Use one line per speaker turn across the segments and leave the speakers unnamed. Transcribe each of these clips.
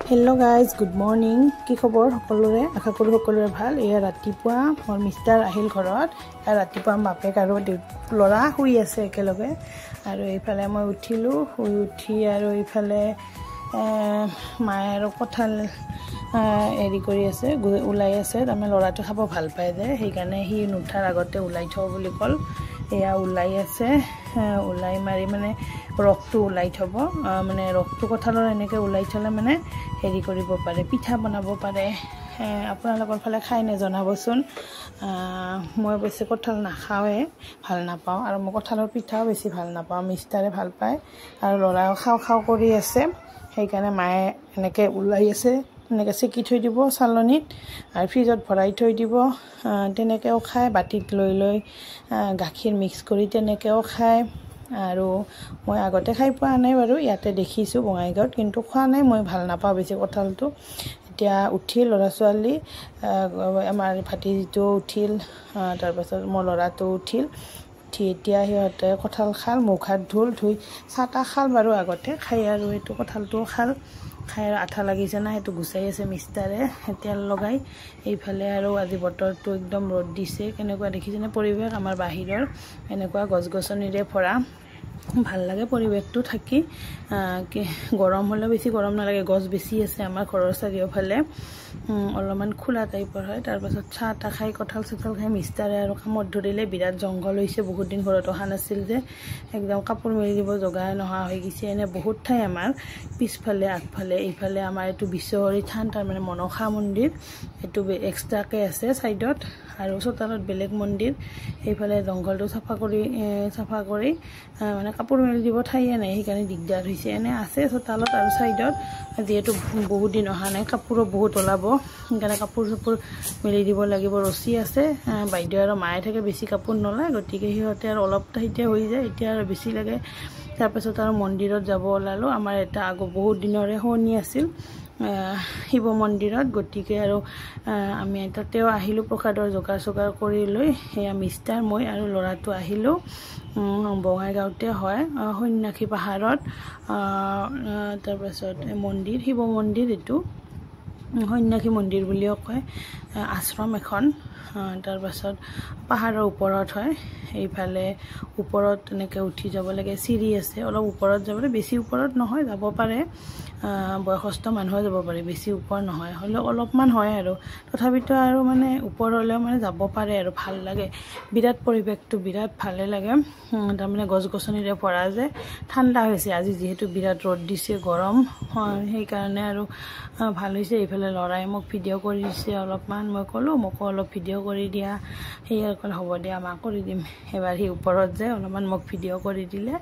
hello guys good morning कि खबर सकलोरे आशा करूँ सकलोरे भाल एया रातिपुवा मोर मिस्टार आहिल घरत एया रातिपुवा बापेक आरो लरा शुई आछे एकेलगे आरो एफाले मैं उठिलो शुई उठी आरो एफाले माये आरो कठाल एरि करि आछे उलाई आछे तारमाने लराটো खाब ভাল पाय जे हेइकाৰণে हि नुठार আগতে उलाई थौ বুলি কল एया उलाई आछे उलाई मारि माने रक्तु उलाई थब माने रक्तु कठाলৰ এনেকে उलाई थले माने हेरि करिब पारे पिठा बनाबो पारे আপোনালোকৰ ফালে খাই নে জনাবচোন মই বেছি কঠাল নাখাওৱে ভাল নাপাওঁ আৰু মই কঠালৰ পিঠাও বেছি ভাল নাপাওঁ মিষ্টাৰে ভাল পায় আৰু লৰাও খাও খাও কৰি আছে সেইকাৰণে মায়ে এনেকে উলাই আছে এনেকে সেকি থৈ দিব চালনিত আৰু ফ্ৰিজত ভৰাই থৈ দিব তেনেকেও খায় বাটিত লৈ লৈ গাখীৰ মিক্স কৰি তেনেকেও খায় আৰু মই আগতে খাই পোৱা নাই বাৰু ইয়াতে দেখিছো বঙাইগাঁৱত কিন্তু খোৱা নাই মই ভাল নাপাওঁ বেছি কঠালটো এতিয়া উঠিল লৰা ছোৱালী আমাৰ ভাতিজিটো উঠিল তাৰ পাছত মোৰ লৰাটো উঠিল এতিয়া সিহঁতে কঠাল খাল মুখ হাত ধুল ধুই চাটা খাল বাৰু আগতে খাই আৰু এটো কঠালটো খাল খাই আঠা লাগিছে না হেতু গুছাই আছে মিষ্টাৰে তেল লগাই এইফালে আৰু আজি বতৰটো একদম ৰদ দিছে কেনেকুৱা দেখিছেনে পৰিবেশ আমাৰ বাহিৰৰ এনেকুৱা গছগছনিৰে ভৰা ভাল লাগে পৰিবেশটো থাকি কি গৰম হলে বেছি গৰম নালাগে গছ বেছি আছে আমাৰ ঘৰৰ চাৰিওফালে অলপমান খোলা টাইপৰ হয় তাৰ পাছত চাটা খাই কঠাল চঠাল খাই মিষ্টাৰে আৰু কামত ধৰিলে বিৰাট জংগল হৈছে বহুত দিন ঘৰত অহা নাছিল যে একদম কাপোৰ মেলি দিব জগা নহা হৈ গৈছে এনে বহুত ঠাই আমাৰ পিছফালে আগফালে এইফালে আমাৰ এটো বিশ্বহৰি থান তাৰ মানে মনসা মন্দিৰ এটো এক্সট্ৰাকে আছে সাইডত আৰু চোতালত বেলেগ মন্দিৰ এইফালে জংগলটো সাফা কৰি মানে কাপোৰ মেলি দিব ঠাইয়ে নাই সেইকাৰণে দিগদাৰ হৈছে এনে আছে চোতালত আৰু সাইডত যেহেতু বহুত দিন অহা নাই কাপোৰো বহুত ওলাব সেইকাৰণে কাপোৰ মেলি দিব লাগিব ৰছী আছে বাইদেউ আৰু মায়ে থাকে বেছি কাপোৰ নলয় গতিকে সিহঁতে আৰু অলপ ঠাইতে হৈ যায় এতিয়া আৰু বেছি লাগে তাৰ পাছত আৰু মন্দিৰত যাব ওলালো আমাৰ এটা আগো বহুত দিনৰে হনি আছিল শিৱ মন্দিৰত গতিকে আৰু আমি তাতেও আহিলো প্ৰসাদৰ যোগাৰ কৰি লৈ হেয়া মিষ্টাৰ মই আৰু লৰাটো আহিলো বঙাইগাঁওতে হয় সন্যাসী পাহাৰত তাৰ পাছত মন্দিৰ শিৱ মন্দিৰ এটো সন্যাসী মন্দিৰ বুলিও কয় আশ্ৰম এখন তাৰ পাছত পাহাৰৰ ওপৰত হয় এইফালে ওপৰত এনেকে উঠি যাব লাগে চিৰি আছে অলপ ওপৰত যাবলৈ বেছি ওপৰত নহয় যাব পাৰে বয়সস্থ মানুহ যাব পাৰে বেছি ওপৰ নহয় হলে অলপমান হয় আৰু তথাপিতো আৰু মানে ওপৰলে মানে যাব পাৰে আৰু ভাল লাগে বিৰাট পৰিবেশটো বিৰাট ভালে লাগে তাৰ মানে গছ গছনিৰে ভৰা যে ঠাণ্ডা হৈছে আজি যেহেতু বিৰাট ৰদ দিছে গৰম সেই কাৰণে আৰু ভাল হৈছে এইফালে লৰাই মোক ভিডিঅ' কৰি দিছে অলপমান মই কলো মোক অলপ ভিডিঅ' কৰি দিয়া হেয়াৰ কল হ'ব দিয়া মা কৰি দিম এবাৰ হি ওপৰত যে অলপমান মোক ভিডিঅ' কৰি দিলে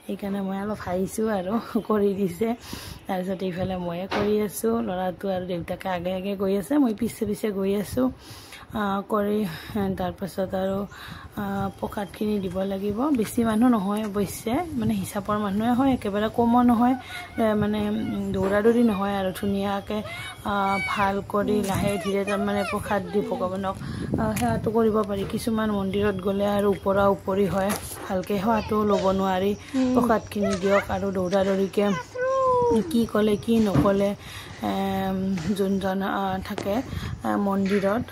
সেইকাৰণে মই অলপ হাঁহিছো আৰু কৰি দিছে তাৰপিছত এইফালে ময়ে কৰি আছো লৰাটো আৰু দেউতাকে আগে আগে গৈ আছে মই পিছে পিছে গৈ আছো কৰি তাৰ পাছত আৰু পকাতখিনি দিব লাগিব বেছি মানুহ নহয় অৱশ্যে মানে হিচাপৰ মানুহে হয় একেবাৰে কমো নহয় মানে দৌৰাদৌৰি নহয় আৰু ধুনীয়াকে ভাল কৰি লাহে ধীৰে তাৰ মানে প্ৰসাদ দি ভগৱানক সেৱাটো কৰিব পাৰি কিছুমান মন্দিৰত গ'লে আৰু ওপৰা উপৰি হয় ভালকে সেৱাটো ল'ব নোৱাৰি প্ৰসাদখিনি দিয়ক আৰু দৌৰাদৌৰিকে কি ক'লে কি নকলে যোনজন থাকে মন্দিৰত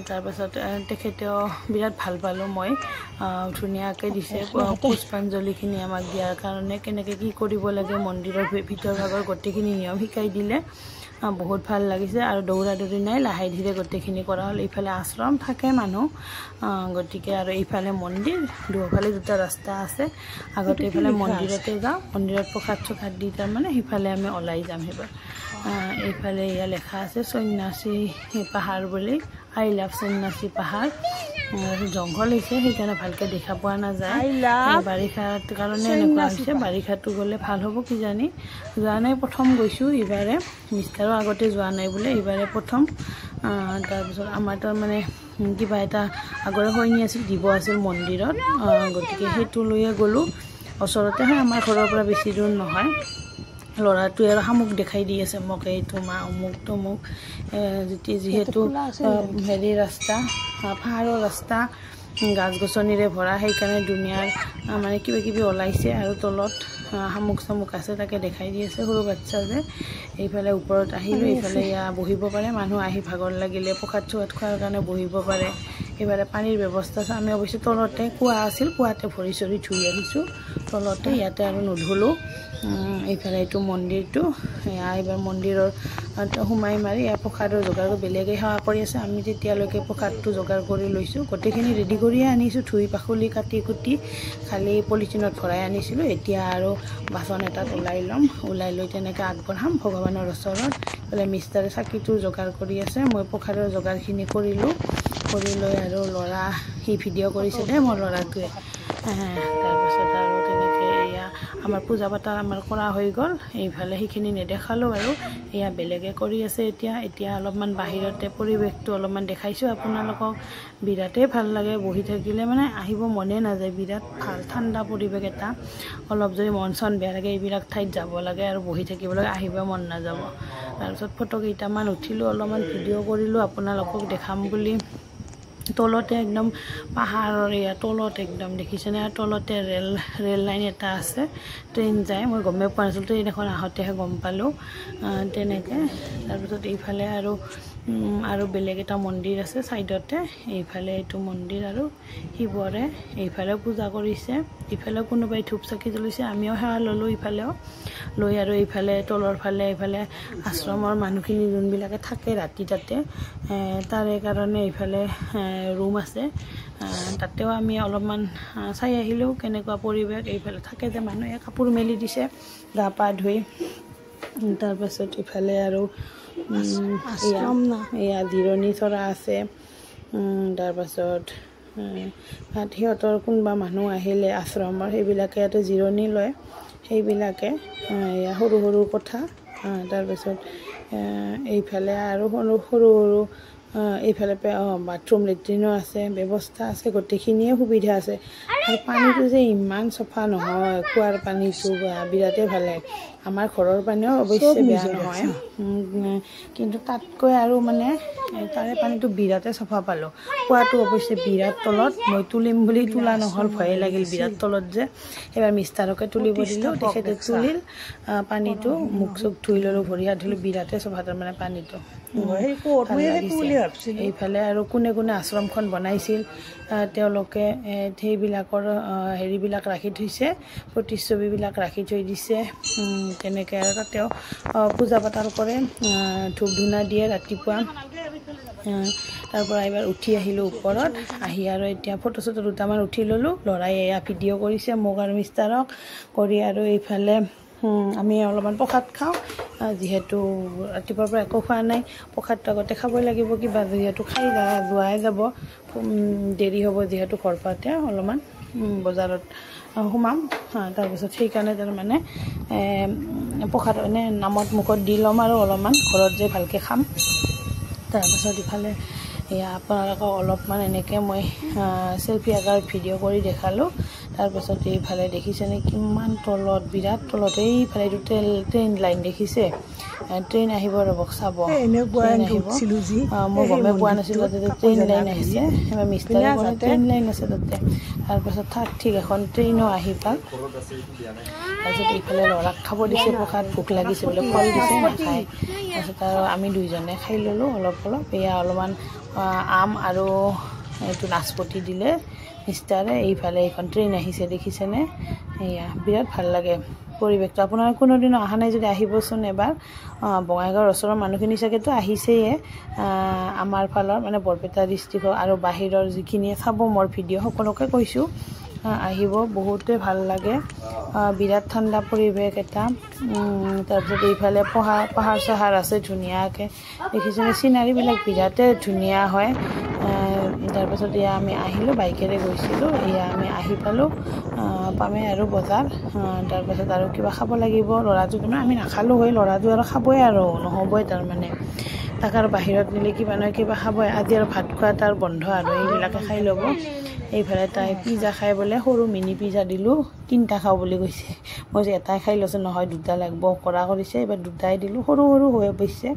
তাৰ পাছত তেখেতেও বিৰাট ভাল পালো মই ধুনীয়াকে দিছে পুষ্পাঞ্জলিখিনি আমাক দিয়াৰ কাৰণে কেনেকে কি কৰিব লাগে মন্দিৰৰ ভিতৰ ভাগৰ গোটেইখিনি নিয়ম শিকাই দিলে বহুত ভাল লাগিছে আৰু দৌৰাদৌৰি নাই লাহে ধীৰে গোটেইখিনি কৰা হ'ল এইফালে আশ্ৰম থাকে মানুহ গতিকে আৰু এইফালে মন্দিৰ দুফালে দুটা ৰাস্তা আছে আগতে এইফালে মন্দিৰতে যাওঁ মন্দিৰত প্ৰসাদ চখাদ দি তাৰ মানে সিফালে আমি ওলাই যাম হেবাৰ এইফালে ইয়া লেখা আছে সন্যাসী পাহাৰ বুলি আই লাভ সন্যাসী পাহাৰ জংঘল হৈছে সেইকাৰণে ভালকে দেখা পোৱা নাযায় বাৰিষাৰ কাৰণে এনেকুৱা হৈছে বাৰিষাটো গ'লে ভাল হ'ব কি জানি যোৱা নাই প্ৰথম গৈছো ইবাৰে মিষ্টাৰো আগতে যোৱা নাই বোলে ইবাৰে প্ৰথম তাৰপিছত আমাৰ তাৰ মানে কিবা এটা আগৰে হয়নি আছিল দিব আছিল মন্দিৰত গতিকে সেইটো লৈয়ে গ'লো ওচৰতে হয় আমাৰ ঘৰৰ পৰা বেছি দূৰ নহয় লৰাটোৱে আৰু সামুক দেখাই দি আছে মোক এইটো মা অমুকটো মোক যেহেতু হেৰি ৰাস্তা পাহাৰৰ ৰাস্তা গাছ গছনিৰে ভৰা সেইকাৰণে দুনিয়াৰ মানে কিবা কিবি ওলাইছে আৰু তলত শামুক চামুক আছে তাকে দেখাই দি আছে সৰু বাচ্চা যে এইফালে ওপৰত আহিলোঁ এইফালে ইয়া বহিব পাৰে মানুহ আহি ভাগৰ লাগিলে প্ৰসাদ চুৱাত খোৱাৰ কাৰণে বহিব পাৰে এইফালে পানীৰ ব্যৱস্থা আছে আমি অৱশ্যে তলতে কুঁৱা আছিল কুঁৱাতে ভৰি চৰি ধুই আহিছোঁ তলতে ইয়াতে আৰু নুধুলোঁ এইফালে এইটো মন্দিৰটো এইবাৰ মন্দিৰৰ সোমাই মাৰি ইয়াৰ প্ৰসাদৰ যোগাৰ বেলেগে সেৱা কৰি আছে আমি তেতিয়ালৈকে প্ৰসাদটো যোগাৰ কৰি লৈছোঁ গোটেইখিনি ৰেডি কৰিয়ে আনিছোঁ ধুই পাখলি কাটি কুটি খালি পলিথিনত ভৰাই আনিছিলোঁ এতিয়া আৰু বাচন এটাত ওলাই ল'ম ওলাই লৈ তেনেকৈ আগবঢ়াম ভগৱানৰ ওচৰত বোলে মিষ্টাৰে চাকিটো যোগাৰ কৰি আছে মই প্ৰসাদৰ যোগাৰখিনি কৰিলোঁ কৰি লৈ আৰু ল'ৰা সি ভিডিঅ' কৰিছে দে মোৰ ল'ৰাটোৱে তাৰপাছত আৰু তেনেকৈ এয়া আমাৰ পূজা পাতল আমাৰ কৰা হৈ গ'ল এইফালে সেইখিনি নেদেখালোঁ আৰু এয়া বেলেগে কৰি আছে এতিয়া অলপমান বাহিৰতে পৰিৱেশটো অলপমান দেখাইছোঁ আপোনালোকক বিৰাটেই ভাল লাগে বহি থাকিলে মানে আহিব মনে নাযায় বিৰাট ভাল ঠাণ্ডা পৰিৱেশ এটা অলপ যদি মন চন বেয়া লাগে এইবিলাক ঠাইত যাব লাগে আৰু বহি থাকিব লাগে আহিব মন নাযাব তাৰপিছত ফটো কেইটামান উঠিলোঁ অলপমান ভিডিঅ' কৰিলোঁ আপোনালোকক দেখাম বুলি তলতে একদম পাহাৰৰ এয়া তলত একদম দেখিছেনে তলতে ৰেল লাইন এটা আছে ট্ৰেইন যায় মই গমেই পোৱা নাছিলোঁ ট্ৰেইন এখন আহোঁতেহে গম পালোঁ তেনেকৈ তাৰপিছত এইফালে আৰু বেলেগ এটা মন্দিৰ আছে ছাইডতে এইফালে এইটো মন্দিৰ আৰু শিৱৰে এইফালে পূজা কৰিছে ইফালেও কোনোবাই ধূপ চাকি জ্বলিছে আমিও সেৱা ল'লোঁ ইফালেও লৈ আৰু এইফালে তলৰ ফালে এইফালে আশ্ৰমৰ মানুহখিনি যোনবিলাকে থাকে ৰাতি তাতে তাৰে কাৰণে এইফালে ৰুম আছে তাতেও আমি অলপমান চাই আহিলোঁ কেনেকুৱা পৰিৱেশ এইফালে থাকে যে মানুহে কাপোৰ মেলি দিছে গা পা ধুই তাৰপাছত ইফালে আৰু এয়া জিৰণি চৰা আছে তাৰপাছত সিহঁতৰ কোনোবা মানুহ আহিলে আশ্ৰমৰ সেইবিলাকে ইয়াতে জিৰণি লয় সেইবিলাকে এয়া সৰু সৰু কোঠা তাৰপাছত এইফালে আৰু সৰু এইফালে বাথৰুম লেট্ৰিনো আছে ব্যৱস্থা আছে গোটেইখিনিয়ে সুবিধা আছে আৰু পানীটো যে ইমান চফা নহয় কুঁৱাৰ পানীটো বিৰাটেই ভাল লাগে আমাৰ ঘৰৰ পানীও অৱশ্যে বেয়া নহয় কিন্তু তাতকৈ আৰু মানে তাৰে পানীটো বিৰাটেই চফা পালোঁ কুঁৱাটো অৱশ্যে বিৰাট তলত মই তুলিম বুলি তোলা নহ'ল ভয়ে লাগিল বিৰাট তলত যে এইবাৰ মিষ্টাৰকে তুলিব দিলোঁ তেখেতে তুলিল পানীটো মুখ চুখ ধুই ল'লোঁ ভৰি হাত ধুলোঁ বিৰাটেই চফা তাৰমানে পানীটো এইফালে আৰু কোনে কোনে আশ্ৰমখন বনাইছিল তেওঁলোকে সেইবিলাকৰ হেৰিবিলাক ৰাখি থৈছে প্ৰতিচ্ছবিবিলাক ৰাখি থৈ দিছে তেনেকৈ আৰু তাতেও পূজা পাতল কৰে ধূপ ধূনা দিয়ে ৰাতিপুৱা তাৰ পৰা এবাৰ উঠি আহিলোঁ ওপৰত আহি আৰু এতিয়া ফটো চটো দুটামান উঠি ল'লোঁ ল'ৰাই এয়া ভিডিঅ' কৰিছে মোক আৰু মিষ্টাৰক কৰি আৰু এইফালে আমি অলপমান প্ৰসাদ খাওঁ যিহেতু ৰাতিপুৱাৰ পৰা একো খোৱা নাই প্ৰসাদটো আগতে খাবই লাগিব কিবা যিহেতু খাই যোৱাই যাব দেৰি হ'ব যিহেতু ঘৰ পাওঁতে অলপমান বজাৰত সোমাম তাৰপিছত সেইকাৰণে তাৰমানে প্ৰসাদ এনে নামত মুখত দি ল'ম আৰু অলপমান ঘৰত যে ভালকৈ খাম তাৰপাছত ইফালে এয়া আপোনালোকক অলপমান এনেকৈ মই চেলফি আকাৰ ভিডিঅ' কৰি দেখালোঁ তাৰপাছত এইফালে দেখিছেনে কিমান তলত বিৰাট তলত এইফালে এইটো ট্ৰেইন লাইন দেখিছে ট্ৰেইন আহিব ৰ'বক চাব মই গমে পোৱা নাছিলোঁ তাতে ট্ৰেইন লাইন আহিছে এবাৰ মিষ্টাৰে ক'লে ট্ৰেইন লাইন আছে তাতে তাৰপাছত তাত ঠিক এখন ট্ৰেইনো আহি পাল তাৰপিছত এইফালে ল'ৰাক খাব দিছে প্ৰসাদ ভোক লাগিছে বোলে ফল দিছে নাখায় তাৰপিছত আৰু আমি দুইজনে খাই ল'লোঁ অলপ এয়া অলপমান আম আৰু এইটো নাচপতি দিলে মিষ্টাৰে এইফালে এইখন ট্ৰেইন আহিছে দেখিছেনে এয়া বিৰাট ভাল লাগে পৰিৱেশটো আপোনাৰ কোনোদিনো অহা নাই যদি আহিবচোন এবাৰ বঙাইগাঁৱৰ ওচৰৰ মানুহখিনি চাগেতো আহিছেয়ে আমাৰ ফালৰ মানে বৰপেটা ডিষ্ট্ৰিক্টৰ আৰু বাহিৰৰ যিখিনিয়ে চাব মোৰ ভিডিঅ' সকলোকে কৈছোঁ আহিব বহুতেই ভাল লাগে বিৰাট ঠাণ্ডা পৰিৱেশ এটা তাৰপিছত এইফালে পাহাৰ চাহাৰ আছে ধুনীয়াকৈ দেখিছেনে চিনাৰীবিলাক বিৰাটেই ধুনীয়া হয় তাৰপাছত এয়া আমি আহিলোঁ বাইকেৰে গৈছিলোঁ এয়া আমি আহি পালোঁ পামে আৰু বজাৰ তাৰপাছত আৰু কিবা খাব লাগিব ল'ৰাটো তাৰমানে আমি নাখালোঁ হয় ল'ৰাটো আৰু খাবই আৰু নহ'বই তাৰমানে তাক আৰু বাহিৰত নিলে কিবা নহয় কিবা খাবই আজি আৰু ভাত খোৱা তাৰ বন্ধ আৰু এইবিলাকে খাই ল'ব এইফালে তাই পিজ্জা খাই বোলে সৰু মিনি পিজ্জা দিলোঁ 3টা খাওঁ বুলি কৈছে মই যে এটাই খাই লৈছোঁ নহয় 2টা লাগিব কৰা কৰিছে এইবাৰ 2টাই দিলোঁ সৰু হৈ অৱশ্যে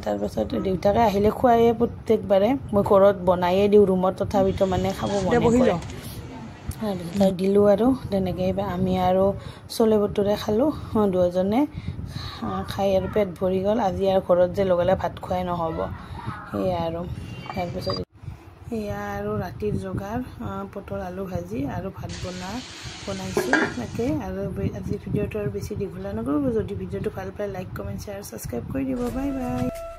তাৰপাছত দেউতাকে আহিলে খুৱায়ে প্ৰত্যেকবাৰে মই ঘৰত বনায়ে দিওঁ ৰুমত তথাপিতো মানে খাব মন কৰে তাই দিলোঁ আৰু তেনেকৈ আমি আৰু চলে বটোৰে খালোঁ দুজনে খাই আৰু পেট ভৰি গ'ল আজি আৰু ঘৰত যে লগালে ভাত খুৱাই নহ'ব সেয়া আৰু তাৰপিছত এয়া আৰু ৰাতিৰ যোগাৰ পটল আলু ভাজি আৰু ভাত বনাইছোঁ তাকে আৰু আজি ভিডিঅ'টো আৰু বেছি দীঘলীয়া নকৰোঁ যদি ভিডিঅ'টো ভাল পায় লাইক কমেণ্ট শ্বেয়াৰ ছাবস্ক্ৰাইব কৰি দিব বাই বাই